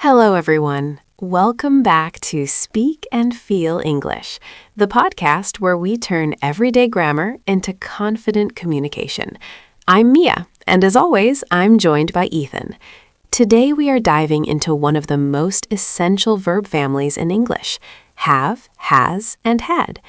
Hello, everyone. Welcome back to Speak and Feel English, the podcast where we turn everyday grammar into confident communication. I'm Mia, and as always, I'm joined by Ethan. Today, we are diving into one of the most essential verb families in English: have, has, and had.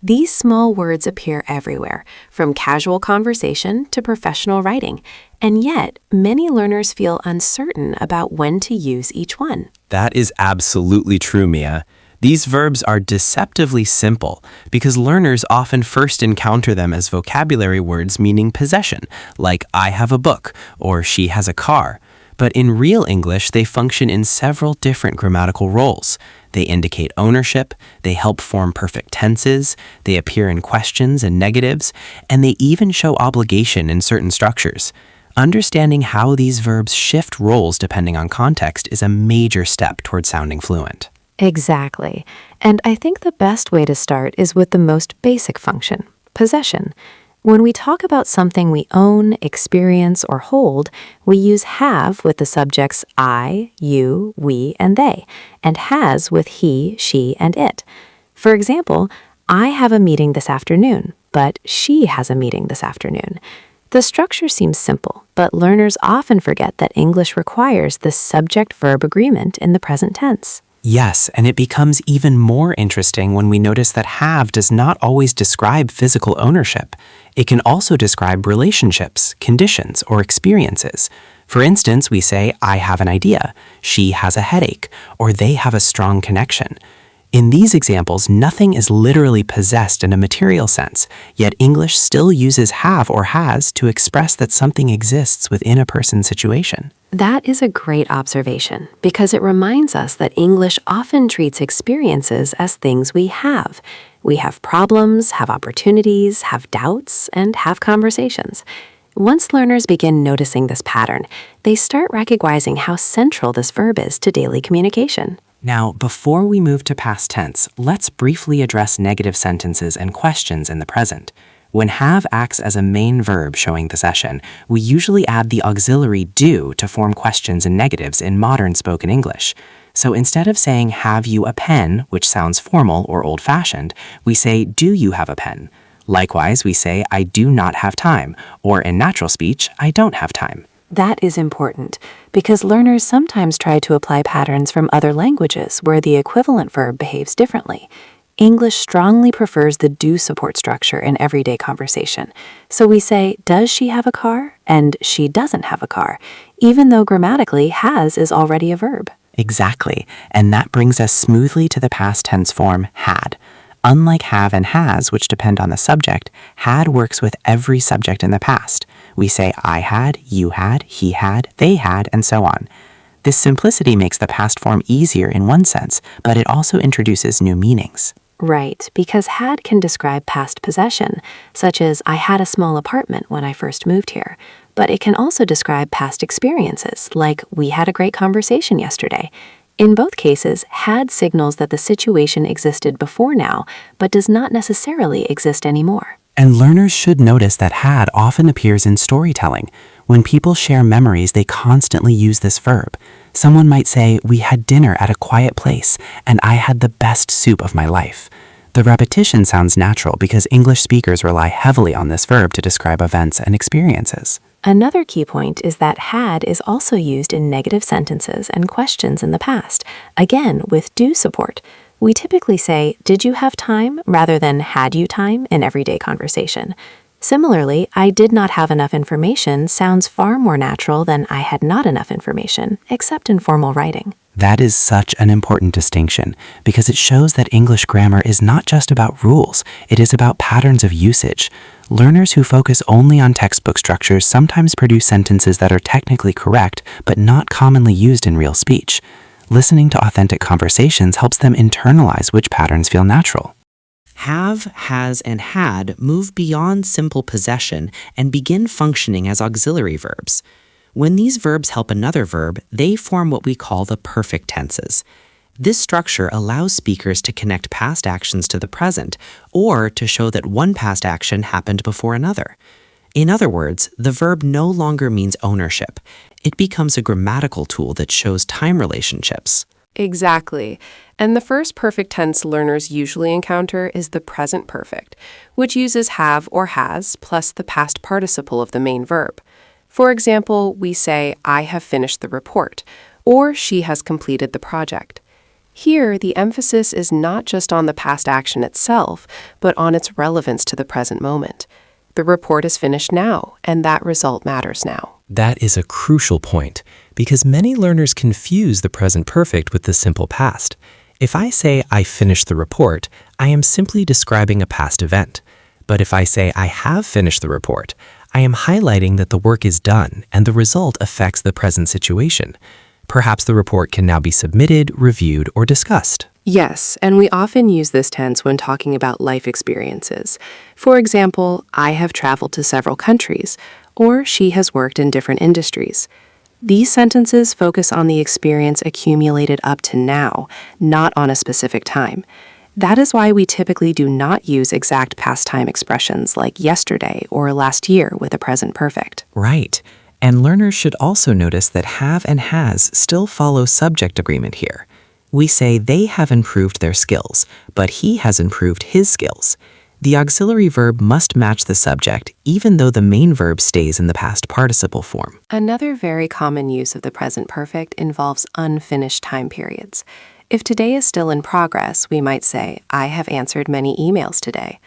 These small words appear everywhere, from casual conversation to professional writing, and yet many learners feel uncertain about when to use each one. That is absolutely true, Mia. These verbs are deceptively simple because learners often first encounter them as vocabulary words meaning possession, like I have a book or she has a car. But in real English, they function in several different grammatical roles. They indicate ownership, they help form perfect tenses, they appear in questions and negatives, and they even show obligation in certain structures. Understanding how these verbs shift roles depending on context is a major step toward sounding fluent. Exactly. And I think the best way to start is with the most basic function, possession. When we talk about something we own, experience, or hold, we use have with the subjects I, you, we, and they, and has with he, she, and it. For example, I have a meeting this afternoon, but she has a meeting this afternoon. The structure seems simple, but learners often forget that English requires the subject-verb agreement in the present tense. Yes, and it becomes even more interesting when we notice that have does not always describe physical ownership. It can also describe relationships, conditions, or experiences. For instance, we say, I have an idea, she has a headache, or they have a strong connection. In these examples, nothing is literally possessed in a material sense, yet English still uses have or has to express that something exists within a person's situation. That is a great observation because it reminds us that English often treats experiences as things we have. We have problems, have opportunities, have doubts, and have conversations. Once learners begin noticing this pattern, they start recognizing how central this verb is to daily communication. Now, before we move to past tense, let's briefly address negative sentences and questions in the present. When have acts as a main verb showing possession, we usually add the auxiliary do to form questions and negatives in modern spoken English. So instead of saying, have you a pen, which sounds formal or old-fashioned, we say, do you have a pen? Likewise, we say, I do not have time, or in natural speech, I don't have time. That is important because learners sometimes try to apply patterns from other languages where the equivalent verb behaves differently. English strongly prefers the do support structure in everyday conversation. So we say, does she have a car? And she doesn't have a car, even though grammatically has is already a verb. Exactly, and that brings us smoothly to the past tense form had. Unlike have and has, which depend on the subject, had works with every subject in the past. We say I had, you had, he had, they had, and so on. This simplicity makes the past form easier in one sense, but it also introduces new meanings. Right, because had can describe past possession, such as I had a small apartment when I first moved here. But it can also describe past experiences, like we had a great conversation yesterday. In both cases, had signals that the situation existed before now, but does not necessarily exist anymore. And learners should notice that had often appears in storytelling. When people share memories, they constantly use this verb. Someone might say, we had dinner at a quiet place, and I had the best soup of my life. The repetition sounds natural because English speakers rely heavily on this verb to describe events and experiences. Another key point is that had is also used in negative sentences and questions in the past, again with do support. We typically say, did you have time, rather than had you time in everyday conversation. Similarly, I did not have enough information sounds far more natural than I had not enough information, except in formal writing. That is such an important distinction because it shows that English grammar is not just about rules, it is about patterns of usage. Learners who focus only on textbook structures sometimes produce sentences that are technically correct but not commonly used in real speech. Listening to authentic conversations helps them internalize which patterns feel natural. Have, has, and had move beyond simple possession and begin functioning as auxiliary verbs. When these verbs help another verb, they form what we call the perfect tenses. This structure allows speakers to connect past actions to the present, or to show that one past action happened before another. In other words, the verb no longer means ownership. It becomes a grammatical tool that shows time relationships. Exactly. And the first perfect tense learners usually encounter is the present perfect, which uses have or has plus the past participle of the main verb. For example, we say, I have finished the report, or she has completed the project. Here, the emphasis is not just on the past action itself, but on its relevance to the present moment. The report is finished now, and that result matters now. That is a crucial point, because many learners confuse the present perfect with the simple past. If I say I finished the report, I am simply describing a past event. But if I say I have finished the report, I am highlighting that the work is done and the result affects the present situation. Perhaps the report can now be submitted, reviewed, or discussed. Yes, and we often use this tense when talking about life experiences. For example, I have traveled to several countries, or she has worked in different industries. These sentences focus on the experience accumulated up to now, not on a specific time. That is why we typically do not use exact past time expressions like yesterday or last year with the present perfect. Right. And learners should also notice that have and has still follow subject agreement here. We say they have improved their skills, but he has improved his skills. The auxiliary verb must match the subject, even though the main verb stays in the past participle form. Another very common use of the present perfect involves unfinished time periods. If today is still in progress, we might say, I have answered many emails today.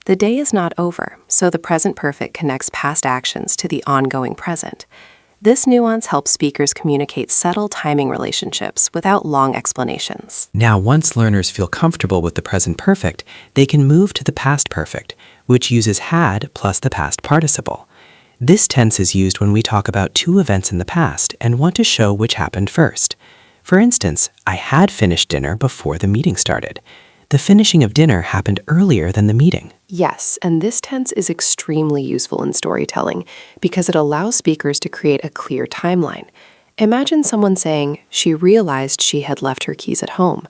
The day is not over, so the present perfect connects past actions to the ongoing present. This nuance helps speakers communicate subtle timing relationships without long explanations. Now, once learners feel comfortable with the present perfect, they can move to the past perfect, which uses had plus the past participle. This tense is used when we talk about two events in the past and want to show which happened first. For instance, I had finished dinner before the meeting started. The finishing of dinner happened earlier than the meeting. Yes, and this tense is extremely useful in storytelling because it allows speakers to create a clear timeline. Imagine someone saying, she realized she had left her keys at home.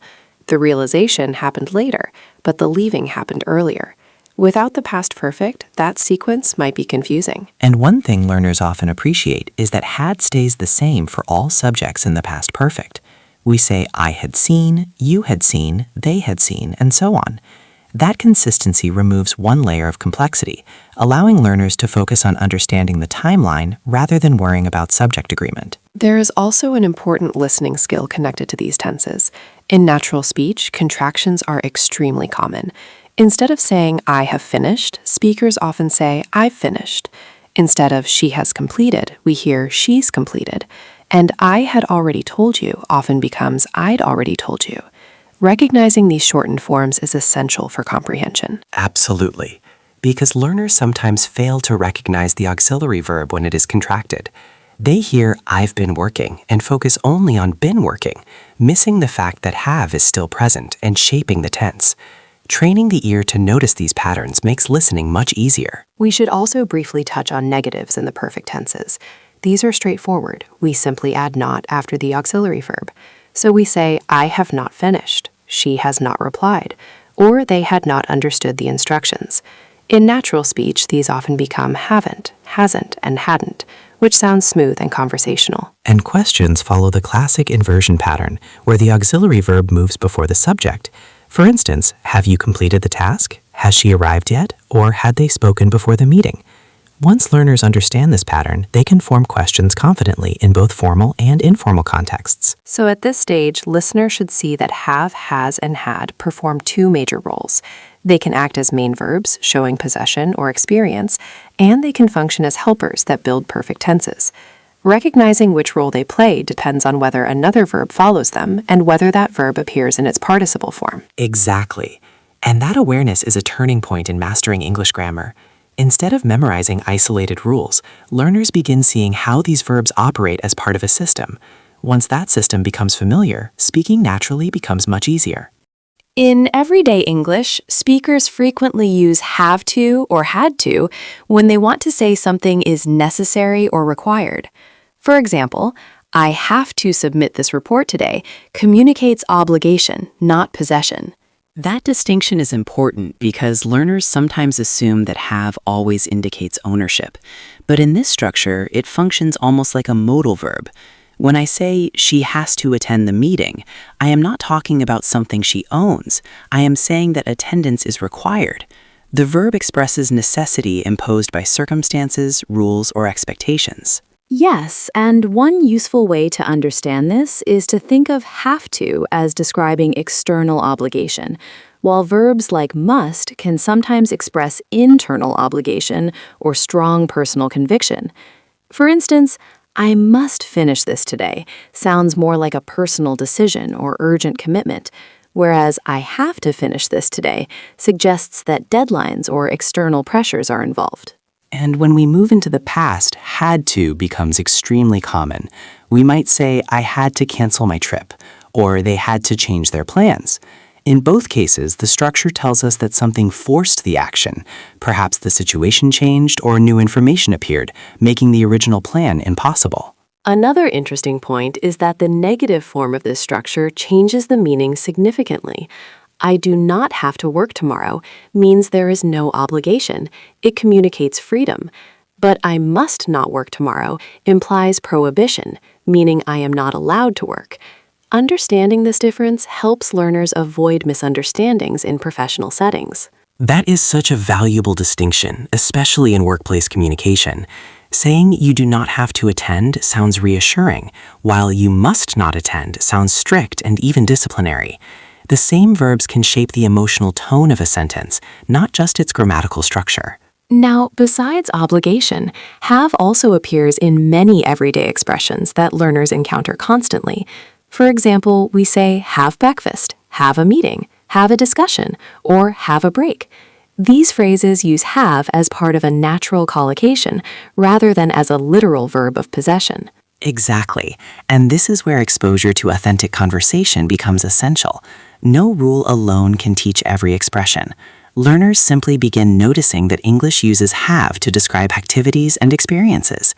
The realization happened later, but the leaving happened earlier. Without the past perfect, that sequence might be confusing. And one thing learners often appreciate is that had stays the same for all subjects in the past perfect. We say I had seen, you had seen, they had seen, and so on. That consistency removes one layer of complexity, allowing learners to focus on understanding the timeline rather than worrying about subject agreement. There is also an important listening skill connected to these tenses. In natural speech, contractions are extremely common. Instead of saying I have finished, speakers often say I've finished. Instead of she has completed, we hear she's completed. And I had already told you often becomes I'd already told you. Recognizing these shortened forms is essential for comprehension. Absolutely, because learners sometimes fail to recognize the auxiliary verb when it is contracted. They hear I've been working and focus only on been working, missing the fact that have is still present and shaping the tense. Training the ear to notice these patterns makes listening much easier. We should also briefly touch on negatives in the perfect tenses. These are straightforward. We simply add not after the auxiliary verb. So we say, I have not finished, she has not replied, or they had not understood the instructions. In natural speech, these often become haven't, hasn't, and hadn't, which sounds smooth and conversational. And questions follow the classic inversion pattern, where the auxiliary verb moves before the subject. For instance, have you completed the task? Has she arrived yet? Or had they spoken before the meeting? Once learners understand this pattern, they can form questions confidently in both formal and informal contexts. So at this stage, listeners should see that have, has, and had perform two major roles. They can act as main verbs, showing possession or experience, and they can function as helpers that build perfect tenses. Recognizing which role they play depends on whether another verb follows them and whether that verb appears in its participle form. Exactly. And that awareness is a turning point in mastering English grammar. Instead of memorizing isolated rules, learners begin seeing how these verbs operate as part of a system. Once that system becomes familiar, speaking naturally becomes much easier. In everyday English, speakers frequently use have to or had to when they want to say something is necessary or required. For example, I have to submit this report today communicates obligation, not possession. That distinction is important because learners sometimes assume that have always indicates ownership. But in this structure, it functions almost like a modal verb. When I say she has to attend the meeting, I am not talking about something she owns. I am saying that attendance is required. The verb expresses necessity imposed by circumstances, rules, or expectations. Yes, and one useful way to understand this is to think of have to as describing external obligation, while verbs like must can sometimes express internal obligation or strong personal conviction. For instance, I must finish this today sounds more like a personal decision or urgent commitment, whereas I have to finish this today suggests that deadlines or external pressures are involved. And when we move into the past, had to becomes extremely common. We might say, I had to cancel my trip, or they had to change their plans. In both cases, the structure tells us that something forced the action. Perhaps the situation changed or new information appeared, making the original plan impossible. Another interesting point is that the negative form of this structure changes the meaning significantly. I do not have to work tomorrow means there is no obligation. It communicates freedom. But I must not work tomorrow implies prohibition, meaning I am not allowed to work. Understanding this difference helps learners avoid misunderstandings in professional settings. That is such a valuable distinction, especially in workplace communication. Saying you do not have to attend sounds reassuring, while you must not attend sounds strict and even disciplinary. The same verbs can shape the emotional tone of a sentence, not just its grammatical structure. Now, besides obligation, have also appears in many everyday expressions that learners encounter constantly. For example, we say have breakfast, have a meeting, have a discussion, or have a break. These phrases use have as part of a natural collocation rather than as a literal verb of possession. Exactly. And this is where exposure to authentic conversation becomes essential. No rule alone can teach every expression. Learners simply begin noticing that English uses have to describe activities and experiences.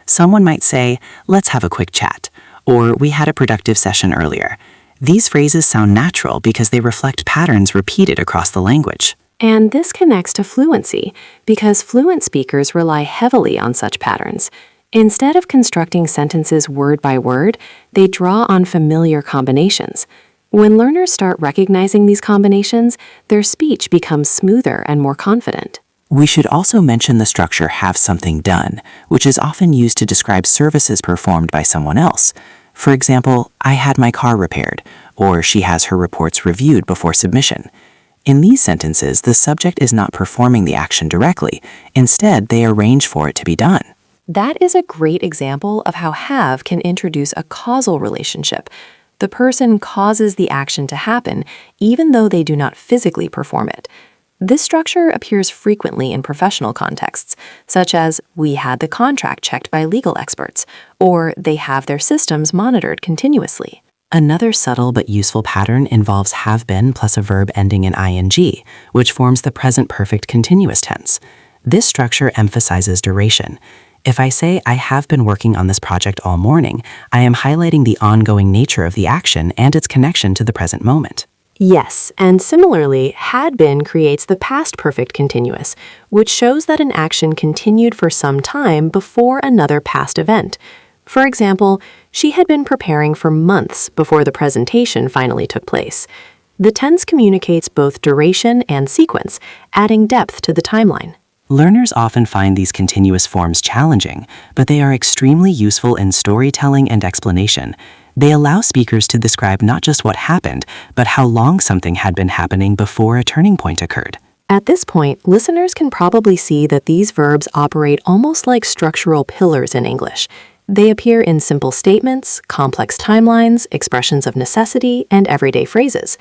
Someone might say, let's have a quick chat, or we had a productive session earlier. These phrases sound natural because they reflect patterns repeated across the language. And this connects to fluency, because fluent speakers rely heavily on such patterns. Instead of constructing sentences word by word, they draw on familiar combinations. When learners start recognizing these combinations, their speech becomes smoother and more confident. We should also mention the structure have something done, which is often used to describe services performed by someone else. For example, I had my car repaired, or she has her reports reviewed before submission. In these sentences, the subject is not performing the action directly. Instead, they arrange for it to be done. That is a great example of how have can introduce a causal relationship. The person causes the action to happen, even though they do not physically perform it. This structure appears frequently in professional contexts, such as we had the contract checked by legal experts, or they have their systems monitored continuously. Another subtle but useful pattern involves have been plus a verb ending in ing, which forms the present perfect continuous tense. This structure emphasizes duration. If I say I have been working on this project all morning, I am highlighting the ongoing nature of the action and its connection to the present moment. Yes, and similarly, had been creates the past perfect continuous, which shows that an action continued for some time before another past event. For example, she had been preparing for months before the presentation finally took place. The tense communicates both duration and sequence, adding depth to the timeline. Learners often find these continuous forms challenging, but they are extremely useful in storytelling and explanation. They allow speakers to describe not just what happened, but how long something had been happening before a turning point occurred. At this point, listeners can probably see that these verbs operate almost like structural pillars in English. They appear in simple statements, complex timelines, expressions of necessity, and everyday phrases.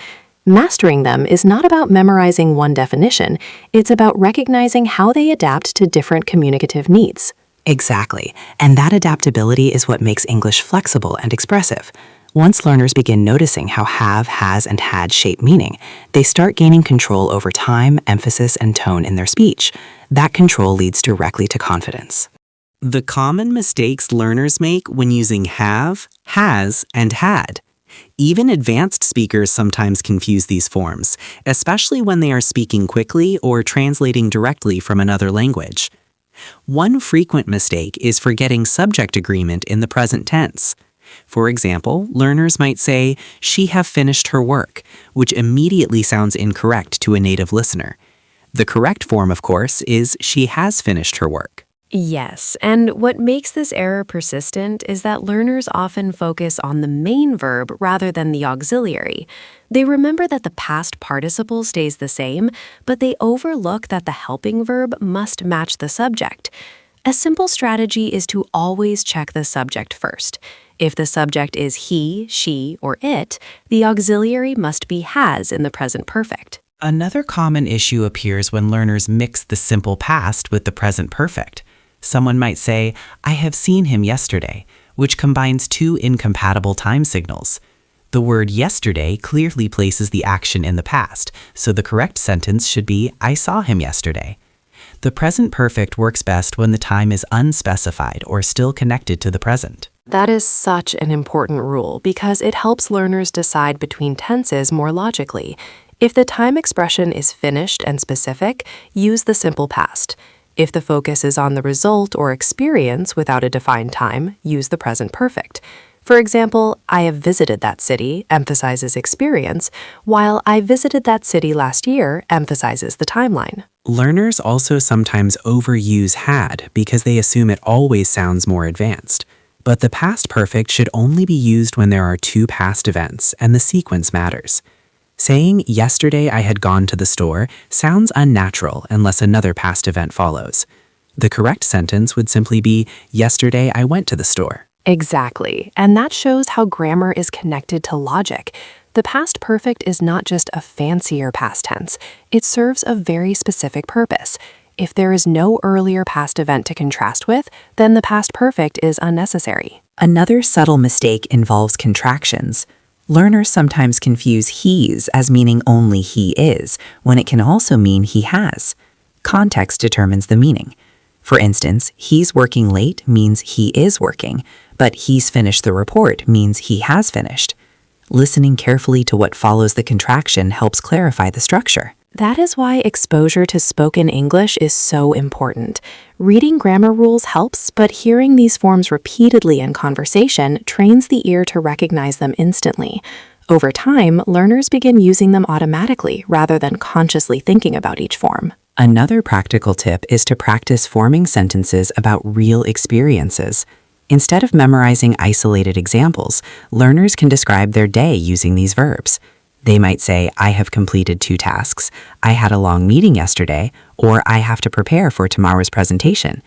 Mastering them is not about memorizing one definition, it's about recognizing how they adapt to different communicative needs. Exactly, and that adaptability is what makes English flexible and expressive. Once learners begin noticing how have, has, and had shape meaning, they start gaining control over time, emphasis, and tone in their speech. That control leads directly to confidence. The common mistakes learners make when using have, has, and had. Even advanced speakers sometimes confuse these forms, especially when they are speaking quickly or translating directly from another language. One frequent mistake is forgetting subject agreement in the present tense. For example, learners might say, "She have finished her work," which immediately sounds incorrect to a native listener. The correct form, of course, is "she has finished her work." Yes, and what makes this error persistent is that learners often focus on the main verb rather than the auxiliary. They remember that the past participle stays the same, but they overlook that the helping verb must match the subject. A simple strategy is to always check the subject first. If the subject is he, she, or it, the auxiliary must be has in the present perfect. Another common issue appears when learners mix the simple past with the present perfect. Someone might say, "I have seen him yesterday," which combines two incompatible time signals. The word yesterday clearly places the action in the past, so the correct sentence should be, "I saw him yesterday." The present perfect works best when the time is unspecified or still connected to the present. That is such an important rule because it helps learners decide between tenses more logically. If the time expression is finished and specific, use the simple past. If the focus is on the result or experience without a defined time, use the present perfect. For example, "I have visited that city" emphasizes experience, while "I visited that city last year" emphasizes the timeline. Learners also sometimes overuse had because they assume it always sounds more advanced. But the past perfect should only be used when there are two past events and the sequence matters. Saying, "Yesterday I had gone to the store" sounds unnatural unless another past event follows. The correct sentence would simply be, "Yesterday I went to the store." Exactly, and that shows how grammar is connected to logic. The past perfect is not just a fancier past tense, it serves a very specific purpose. If there is no earlier past event to contrast with, then the past perfect is unnecessary. Another subtle mistake involves contractions. Learners sometimes confuse he's as meaning only he is, when it can also mean he has. Context determines the meaning. For instance, he's working late means he is working, but he's finished the report means he has finished. Listening carefully to what follows the contraction helps clarify the structure. That is why exposure to spoken English is so important. Reading grammar rules helps, but hearing these forms repeatedly in conversation trains the ear to recognize them instantly. Over time, learners begin using them automatically rather than consciously thinking about each form. Another practical tip is to practice forming sentences about real experiences. Instead of memorizing isolated examples, learners can describe their day using these verbs. They might say, "I have completed 2 tasks," "I had a long meeting yesterday," or "I have to prepare for tomorrow's presentation."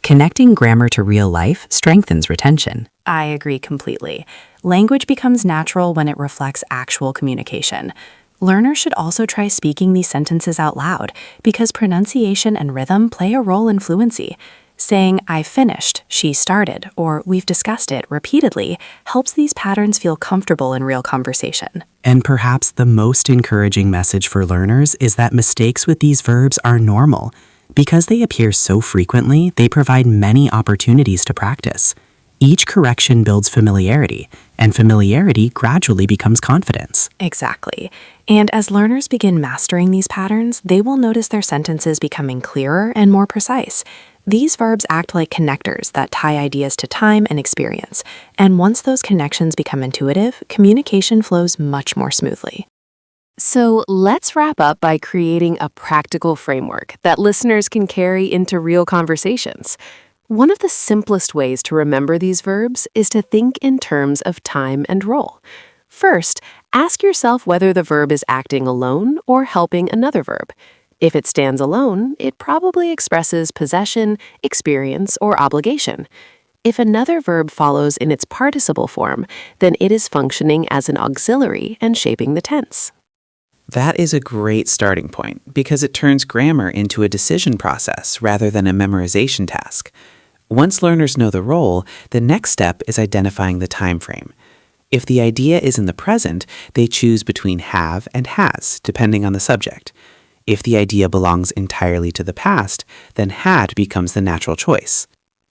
Connecting grammar to real life strengthens retention. I agree completely. Language becomes natural when it reflects actual communication. Learners should also try speaking these sentences out loud because pronunciation and rhythm play a role in fluency. Saying, "I finished," "she started," or "we've discussed it" repeatedly helps these patterns feel comfortable in real conversation. And perhaps the most encouraging message for learners is that mistakes with these verbs are normal. Because they appear so frequently, they provide many opportunities to practice. Each correction builds familiarity, and familiarity gradually becomes confidence. Exactly. And as learners begin mastering these patterns, they will notice their sentences becoming clearer and more precise. These verbs act like connectors that tie ideas to time and experience. And once those connections become intuitive, communication flows much more smoothly. So let's wrap up by creating a practical framework that listeners can carry into real conversations. One of the simplest ways to remember these verbs is to think in terms of time and role. First, ask yourself whether the verb is acting alone or helping another verb. If it stands alone, it probably expresses possession, experience, or obligation. If another verb follows in its participle form, then it is functioning as an auxiliary and shaping the tense. That is a great starting point because it turns grammar into a decision process rather than a memorization task. Once learners know the role, the next step is identifying the time frame. If the idea is in the present, they choose between have and has, depending on the subject. If the idea belongs entirely to the past, then had becomes the natural choice.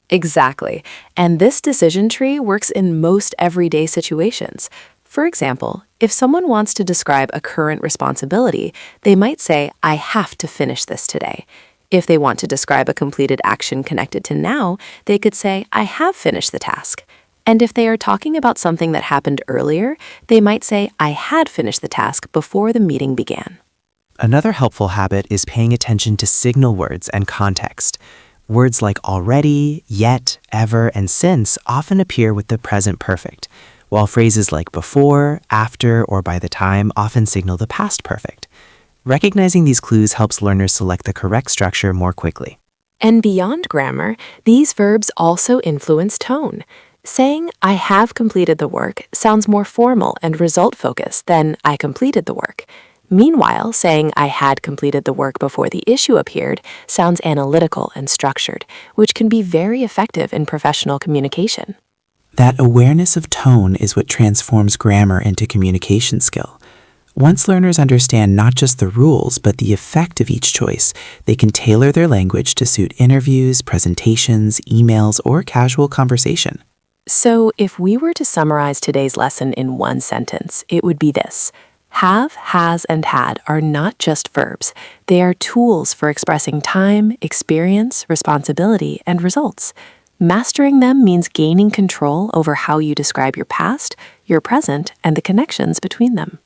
Exactly. And this decision tree works in most everyday situations. For example, if someone wants to describe a current responsibility, they might say, I have to finish this today. If they want to describe a completed action connected to now, they could say, I have finished the task. And if they are talking about something that happened earlier, they might say, I had finished the task before the meeting began. Another helpful habit is paying attention to signal words and context. Words like already, yet, ever, and since often appear with the present perfect, while phrases like before, after, or by the time often signal the past perfect. Recognizing these clues helps learners select the correct structure more quickly. And beyond grammar, these verbs also influence tone. Saying, I have completed the work sounds more formal and result-focused than I completed the work. Meanwhile, saying I had completed the work before the issue appeared sounds analytical and structured, which can be very effective in professional communication. That awareness of tone is what transforms grammar into communication skill. Once learners understand not just the rules, but the effect of each choice, they can tailor their language to suit interviews, presentations, emails, or casual conversation. So, if we were to summarize today's lesson in one sentence, it would be this. Have, has, and had are not just verbs. They are tools for expressing time, experience, responsibility, and results. Mastering them means gaining control over how you describe your past, your present, and the connections between them.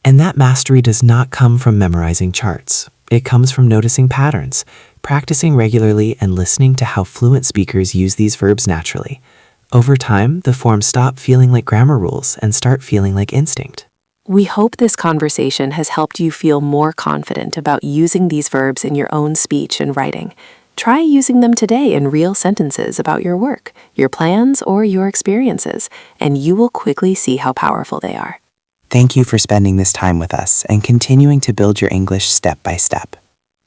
And that mastery does not come from memorizing charts. It comes from noticing patterns, practicing regularly, and listening to how fluent speakers use these verbs naturally. Over time, the forms stop feeling like grammar rules and start feeling like instinct. We hope this conversation has helped you feel more confident about using these verbs in your own speech and writing. Try using them today in real sentences about your work, your plans, or your experiences, and you will quickly see how powerful they are. Thank you for spending this time with us and continuing to build your English step by step.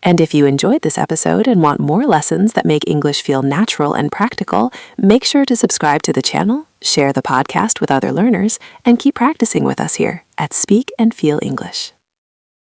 And if you enjoyed this episode and want more lessons that make English feel natural and practical, make sure to subscribe to the channel, share the podcast with other learners, and keep practicing with us here at Speak and Feel English.